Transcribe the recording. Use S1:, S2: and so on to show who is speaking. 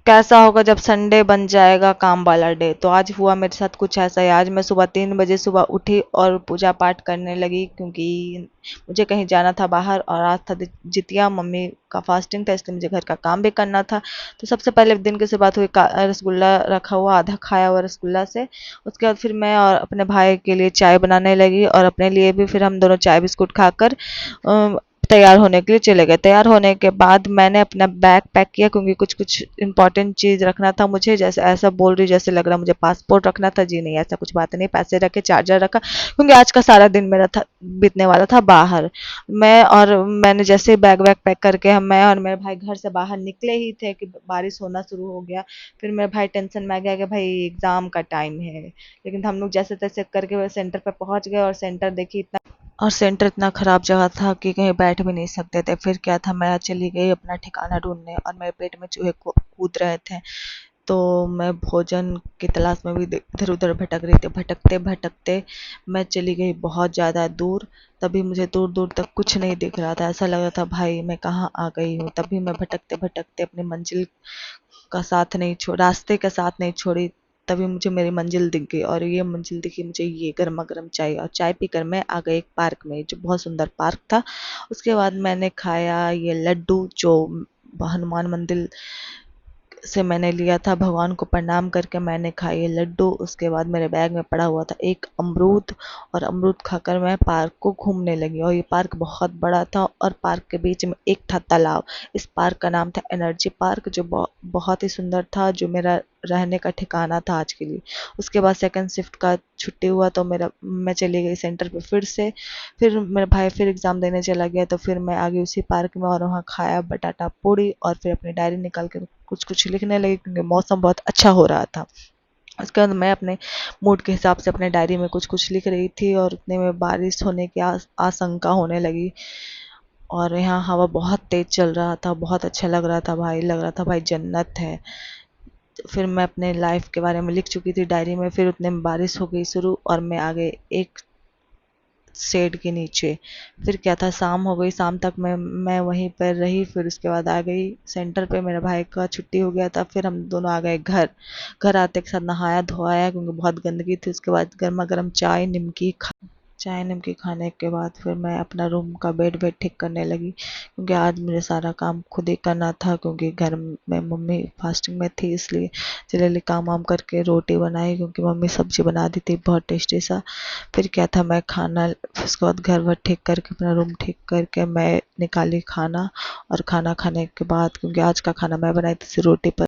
S1: कैसा होगा जब संडे बन जाएगा काम वाला डे। तो आज हुआ मेरे साथ कुछ ऐसा ही। आज मैं सुबह 3 बजे सुबह उठी और पूजा पाठ करने लगी, क्योंकि मुझे कहीं जाना था बाहर, और आज था जितिया, मम्मी का फास्टिंग था, इसलिए मुझे घर का काम भी करना था। तो सबसे पहले दिन की शुरुआत हुई रसगुल्ला रखा हुआ, आधा खाया हुआ रसगुल्ला से। उसके बाद फिर मैं और अपने भाई के लिए चाय बनाने लगी, और अपने लिए भी फिर हम दोनों चाय बिस्कुट खाकर तैयार होने के लिए चले गए। तैयार होने के बाद मैंने अपना बैग पैक किया, क्योंकि कुछ कुछ इंपॉर्टेंट चीज़ रखना था मुझे। जैसे ऐसा बोल रही जैसे लग रहा मुझे पासपोर्ट रखना था। जी नहीं, ऐसा कुछ बात नहीं। पैसे रखे, चार्जर रखा, क्योंकि आज का सारा दिन मेरा था बीतने वाला था बाहर। मैंने जैसे बैग वैग पैक करके मैं और मेरे भाई घर से बाहर निकले ही थे कि बारिश होना शुरू हो गया। फिर मेरा भाई टेंशन में आ गया कि भाई एग्ज़ाम का टाइम है। लेकिन हम लोग जैसे तैसे करके वो सेंटर पे पहुंच गए, और सेंटर इतना ख़राब जगह था कि कहीं बैठ भी नहीं सकते थे। फिर क्या था, मैं चली गई अपना ठिकाना ढूँढने, और मेरे पेट में चूहे कूद रहे थे। तो मैं भोजन की तलाश में भी इधर-उधर भटक रही थी। भटकते-भटकते मैं चली गई बहुत ज़्यादा दूर। तभी मुझे दूर-दूर तक कुछ नहीं दिख रहा था। ऐसा लग रहा था भाई मैं कहाँ आ गई हूँ। तभी मैं भटकते-भटकते अपनी मंजिल का साथ नहीं छोड़ रास्ते का साथ नहीं छोड़ी। तभी मुझे मेरी मंजिल दिख गई, और ये मंजिल दिखी मुझे, ये गरमा-गरम चाय, और चाय पीकर मैं आ गई एक पार्क में, जो बहुत सुंदर पार्क था। उसके बाद मैंने खाया ये लड्डू, जो हनुमान मंदिर से मैंने लिया था। भगवान को प्रणाम करके मैंने खाए ये लड्डू। उसके बाद मेरे बैग में पड़ा हुआ था एक अमरूद, और अमरूद खाकर मैं पार्क को घूमने लगी। और ये पार्क बहुत बड़ा था, और पार्क के बीच में एक था तालाब। इस पार्क का नाम था एनर्जी पार्क, जो बहुत ही सुंदर था, जो मेरा रहने का ठिकाना था आज के लिए। उसके बाद सेकंड शिफ्ट का छुट्टी हुआ, तो मैं चली गई सेंटर पे फिर से। फिर मेरा भाई फिर एग्ज़ाम देने चला गया, तो फिर मैं आ गई उसी पार्क में, और वहाँ खाया बटाटा पूड़ी, और फिर अपनी डायरी निकाल के कुछ कुछ लिखने लगी, क्योंकि मौसम बहुत अच्छा हो रहा था। उसके बाद मैं अपने मूड के हिसाब से अपने डायरी में कुछ कुछ लिख रही थी, और उतने में बारिश होने की आशंका होने लगी। और यहाँ हवा बहुत तेज चल रहा था, बहुत अच्छा लग रहा था भाई, लग रहा था भाई जन्नत है। फिर मैं अपने लाइफ के बारे में लिख चुकी थी डायरी में। फिर उतने में बारिश हो गई शुरू, और मैं आ गई एक शेड के नीचे। फिर क्या था, शाम हो गई। शाम तक मैं वहीं पर रही। फिर उसके बाद आ गई सेंटर पे, मेरे भाई का छुट्टी हो गया था। फिर हम दोनों आ गए घर। घर आते के साथ नहाया धोआया, क्योंकि बहुत गंदगी थी। उसके बाद गर्मा गर्म चाय निमकी खाने के बाद फिर मैं अपना रूम का बेड ठीक करने लगी, क्योंकि आज मुझे सारा काम खुद ही करना था, क्योंकि घर में मम्मी फास्टिंग में थी। इसलिए जल्दी काम वाम करके रोटी बनाई, क्योंकि मम्मी सब्जी बना दी थी बहुत टेस्टी सा। फिर क्या था, फिर उसके बाद घर वर ठीक करके अपना रूम ठीक करके मैं निकाली खाना। और खाना खाने के बाद, क्योंकि आज का खाना मैं बनाई थी रोटी पर